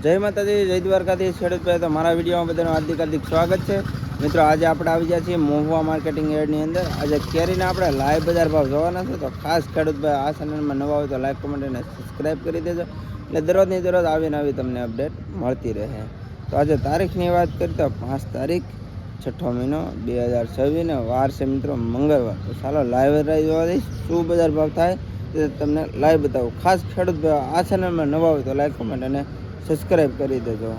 જય માતાજી, જય દ્વારકાધીશ. ખેડૂત ભાઈ, તો મારા વિડીયોમાં બધાનું હાર્દિક સ્વાગત છે. મિત્રો, આજે આપણે આવી ગયા છીએ મહુવા માર્કેટિંગ યાર્ડની અંદર. આજે કેરીના આપણે લાઈવ બજાર ભાવ જોવાના છે. તો ખાસ ખેડૂત ભાઈ આ ચેનલમાં નવા હોય તો લાઈક, કમેન્ટ અને સબસ્ક્રાઈબ કરી દેજો, એટલે દરરોજની દરરોજ આવીને આવી તમને અપડેટ મળતી રહે. તો આજે તારીખની વાત કરીએ તો 5 તારીખ 6ઠો મહિનો 2026 ને વાર છે મિત્રો મંગળવાર. તો ચાલો લાઈવ રાઈ જોવા દઈશ શું બજાર ભાવ થાય તે તમને લાઈવ બતાવું. ખાસ ખેડૂત ભાઈ આ ચેનલમાં નવા હોય તો લાઈક, કમેન્ટ અને સબસ્ક્રાઈબ કરી દેજો.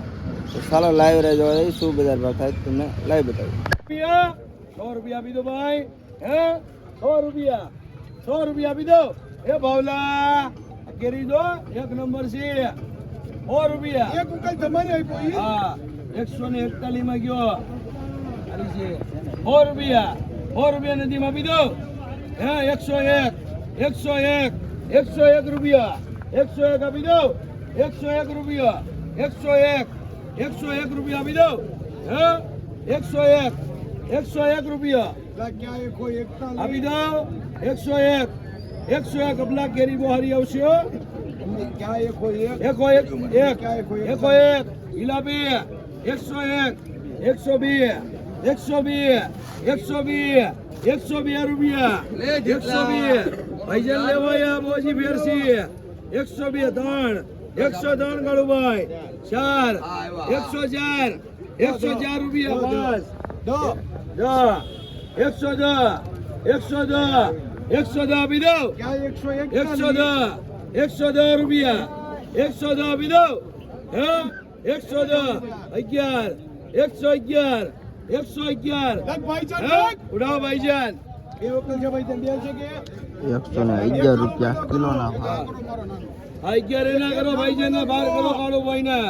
તો ચાલો લાઈવ રાઈ જોવા દઈશ શું બજાર ભાવ થાય તમને લાઈવ બતાવું. 100 રૂપિયા આપી દો ભાઈ. હે 100 રૂપિયા 100 રૂપિયા આપી દો. એ ભાવલા કેરી દો, એક નંબર છે. 100 રૂપિયા એક ઉકલ તમારે આપ્યો. હા 141 માં ગયો. 100 રૂપિયા નદીમાં આપી દો. હે 101 રૂપિયા 101 આપી દો. 101 રૂપિયા 101 રૂપિયા આપી દો. હે 101 રૂપિયા આપી દો. 101 અબલા કેરી બોહારી આવશે. 101 ઇલાબી 102 રૂપિયા 102 ભાઈજન લેવાયા બોજી ફેરસી 102 3 કાળુભાઈ 4 104 રૂપિયા 110 આપી દો. 110 રૂપિયા 110 આપી દો. 111 ઉડાવ ભાઈજાન. 111 રૂપિયા કિલોના ભાવ. 11 ના કરો ભાઈજાન ના 12 કરો કાળુભાઈ ના.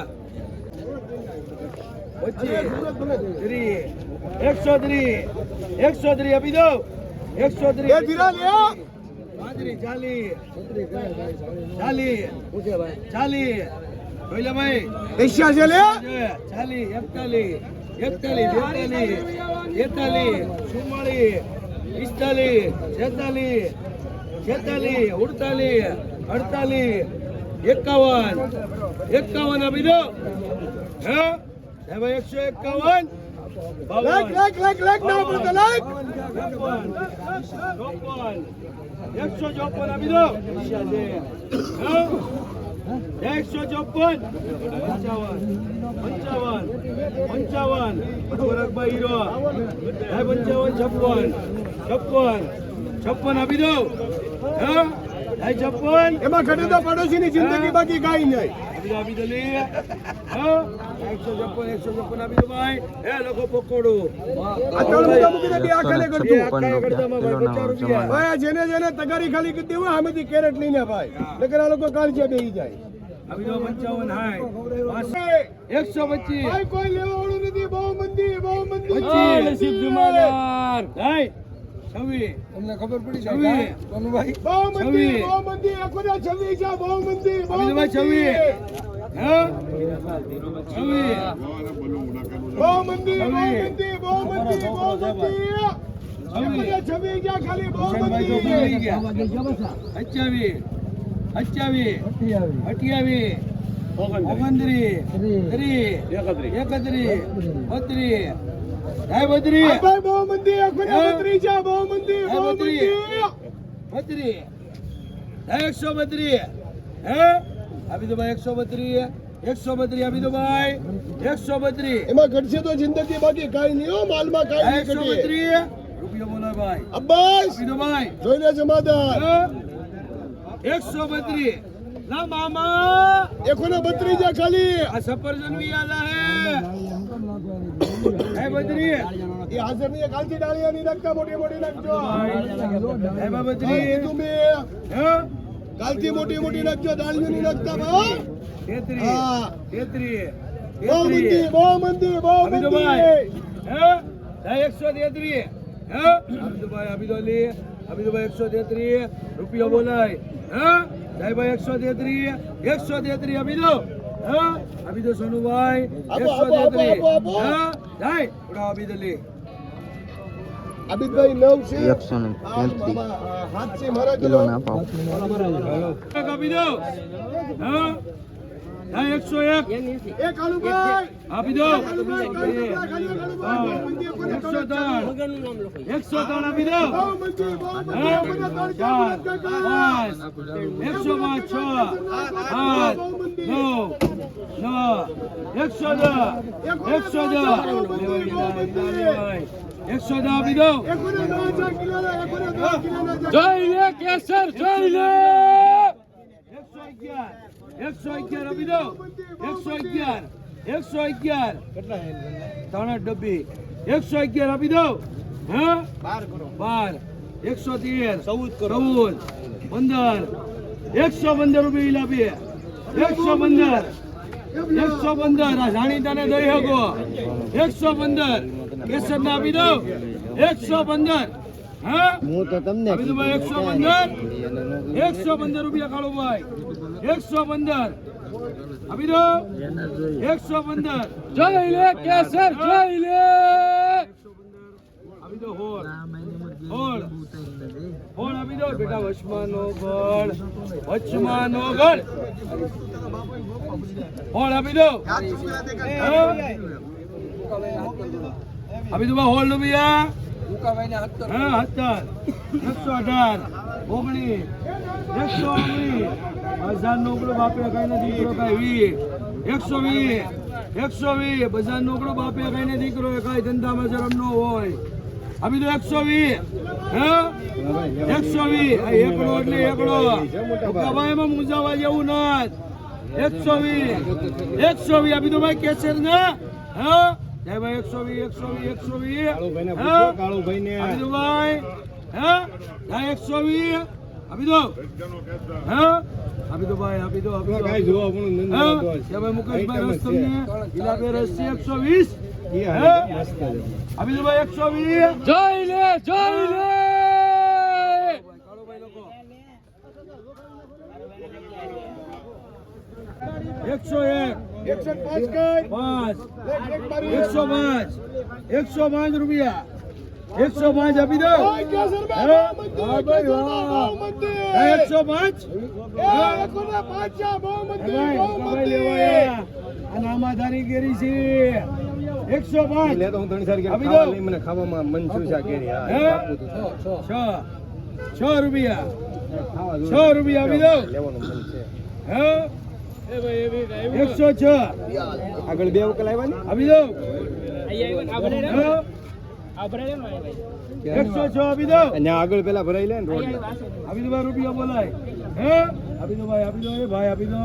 103 આપી દો. 103 40 બોલે ભાઈ 41 42 43 44 46 51 આપી દો. હે ભાઈ 151 લાખ ના પડતો લાખ 154 આપી દો. 154 55 વરકભાઈ હીરો 55 56 આપી દો. હે 56 એમાં ઘટે તો પડોશીની જિંદગી બાકી કાઈ નહીં. આપી દો લે. 156 આપી દો ભાઈ. એ લોકો પકોડો જેને તગારી ખાલી કરી દેવું આમેથી કેરેટ લઈને ભાઈ નકર આ લોકો કાળજે બેહી જાય. આપી દો 55 હાય 125 કોઈ લેવાળું નથી. બહુ મંદી 25 નસીબ જમાદાર હાય 26 તમને ખબર પડી જાય કોનું ભાઈ. બહુ મંદી 26 છે. બહુ મંદી 26 હે 132 હે આપી દો ભાઈ. 132 આપી દો ભાઈ. 132 એમાં ઘટશે તો જિંદગી બાકી કાઈ નહીં. હો માલમાં કાઈ નહીં. 132 રૂપિયા બોલો ભાઈ. અબ્બાસ આપી દો ભાઈ. જોઈને જમાદાર 132 ના મામા 132 જા ખાલી. આ સફરજન भी आला है બદરી એ હાજર નહીં. કાલથી ડાળિયા ની નાખતા મોટી નાખજો. હે બદરી તમે હે કાલથી મોટી નાખજો. ડાળિયો ની નાખતા ભાઈ. 33 બહુ મંદી હે 133 હે આપી દો ભાઈ. આપી દો ભાઈ 133 રૂપિયા બોલાય. હે જાય ભાઈ 133 આપી દો. હે આપી દો સોનુભાઈ 133 હે જાય ઉડા આપી દો લે. અબિતભાઈ 9 છે 133 હાથ છે મારા કિલો ના ભાવ આપી દો. હા હા 101 આપી દો 103 આપી દો 110 આપી દો જોઈ લે કેસર જોઈ લે 111 આપી દો 111 ત્રણ ડબ્બી 111 આપી દો હા 12 113 14 15 115 રૂપિયા આપીએ 115 આ જાણીતાને દઈ શકો 115 કેસર ના આપી દો 115 હા હું તો તમને આપી દો ભાઈ 115 રૂપિયા કાઢો ભાઈ 115 આપી દો 115 જોઈ લે કેસર જોઈ લે આપી દો હોળ આપી દો બેટા વચમાનો ગળ હોળ આપી દો આપી દો ભાઈ હોળ રૂપિયા હા 17 118 19 બજાર નોકરો બાપે કઈ નથી દીકરો કઈ 120 બજાર નોકરો બાપે કઈ ને દીકરો કઈ ધંધામાં શરમ ન હોય આપી દો 120 હા 120 એકડો એટલે એકડો કબાઈમાં મુંજાવા જેવું નથી 120 આપી દો ભાઈ કેસર ને હા જય ભાઈ 120 કાળુભાઈ ને આપી દો ભાઈ હા 120 આપી દો હા આપી દો ભાઈ આપી દો ભાઈ મુકેશભાઈ રસ તમને ઇલાબે રસ છે 120 આપી દો ભાઈ 120 જોઈ લે કાળુભાઈ લોકો 105 રૂપિયા 105 આપી દો 105 નામાધારી કેરી છે 105 આપી દો મને ખાવામાં મન થયું છે કેરી 6 રૂપિયા 6 રૂપિયા આપી દો લેવાનું મન છે હે 106 આગળ બે વકલ આવ્યા આપી દો 106 આપી દો અને આગળ પેલા ભરાઈ લે ને રોડ આપી દો ભાઈ રૂપિયા બોલાય હે આપી દો ભાઈ આપી દો એ ભાઈ આપી દો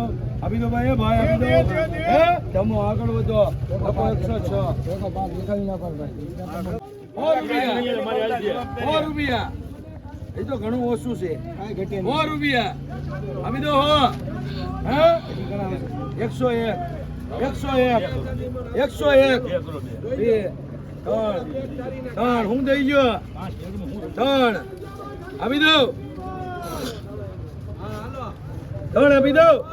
ભાઈ એ ભાઈ આપી દો હે જમો આગળ વધો 106 4 રૂપિયા એ તો ઘણું ઓછું છે 4 રૂપિયા આપી દો હો હે 101 ત્રણ હું દઈ ગયો 3 આપી દો 3 આપી દો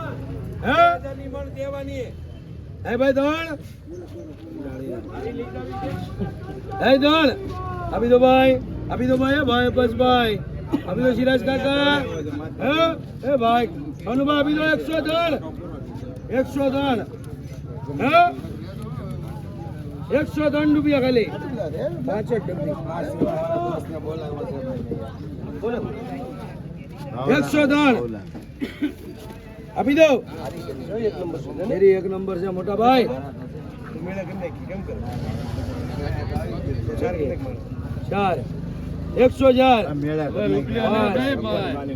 હે ભાઈ 3 આપી દો ભાઈ ભાઈ બસ ભાઈ આપી દો સિરાજ કાકા હે ભાઈ અનુભવ આપી દો 103 હે 103 રૂપિયા ખાલી 65 ડબ્બી 103 આપી દો મેરી 1 નંબર છે મોટા ભાઈ 4 104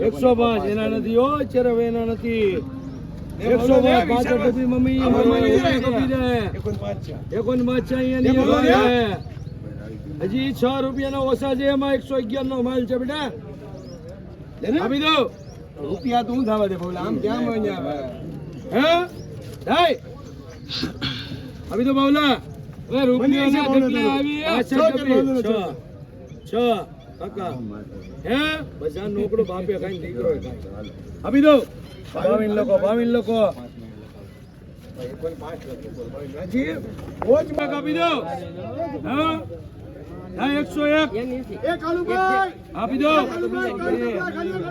105 એના નથી હો ચરવ એના નથી 105 પાછળ ડબ્બી મમ્મી 59 હજી 6 રૂપિયાના ઓછા છે એમાં 111 નો માલ છે બેટા આપી દો રૂપિયા તું થવા દે બોલા આમ ક્યાં મહિના હે ભાઈ આપી દો બાવલા એ રૂપિયા કેટલા આવી 6 કાકા હે બજાર નોકડો બાપે ખાઈ દીકરો આપી દો 52 લોકો આપી દો હા હા 101 આપી દો 103 આપી દો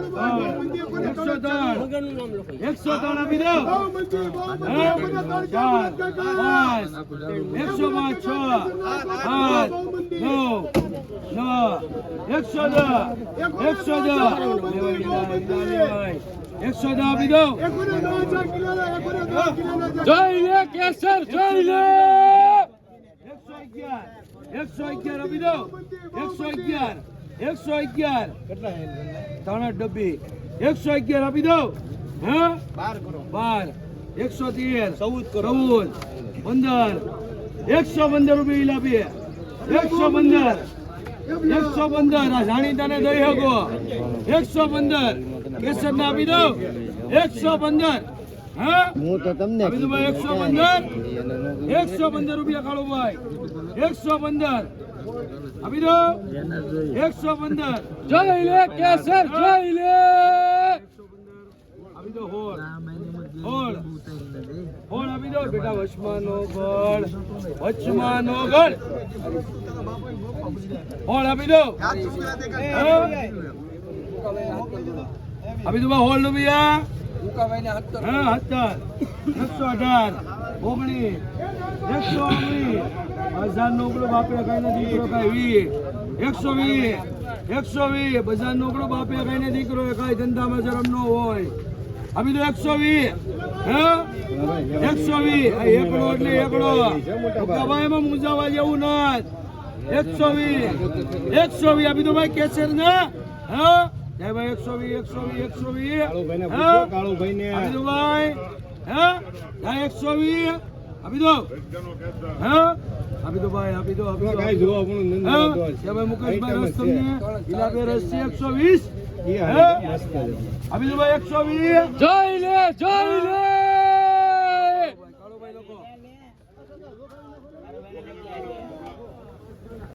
110 આપી દો જય લે કેસર જય લે 111 આપી દો 111 ત્રણ ડબ્બી 111 આપી દો હા 12 113 14 15 115 રૂપિયા આપીએ 115 આ જાણીતાને દઈ શકો 115 કેસર ના આપી દો 115 હા હું તો તમને આપી દો ભાઈ 115 રૂપિયા કાળો ભાઈ 115 આપી દો 115 જય લે કેસર જય લે આપી દો હોળ આપી દો બેટા વચમાનો ગળ હોળ આપી દો આપી દો ભાઈ હોળ રૂપિયા હા 17 118 19 બજાર નોકરો બાપે કઈ ને દીકરો કઈ 120 બજાર નોકરો બાપે કઈ ને દીકરો કઈ ધંધામાં શરમ ન હોય આપી દો 120 હા 120 આ એકડો એટલે એકડો ભાઈમાં મુંજાવા જેવું નથી 120 આપી દો ભાઈ કેસર ને હા જય ભાઈ 120 આપી દો ભાઈ હા 120 આપી દો હા આપી દો ભાઈ આપી દો મુકેશભાઈ રસ તમને ઇલાબે રસી 120 આપી દો ભાઈ 120 જય લે કાળો ભાઈ લોકો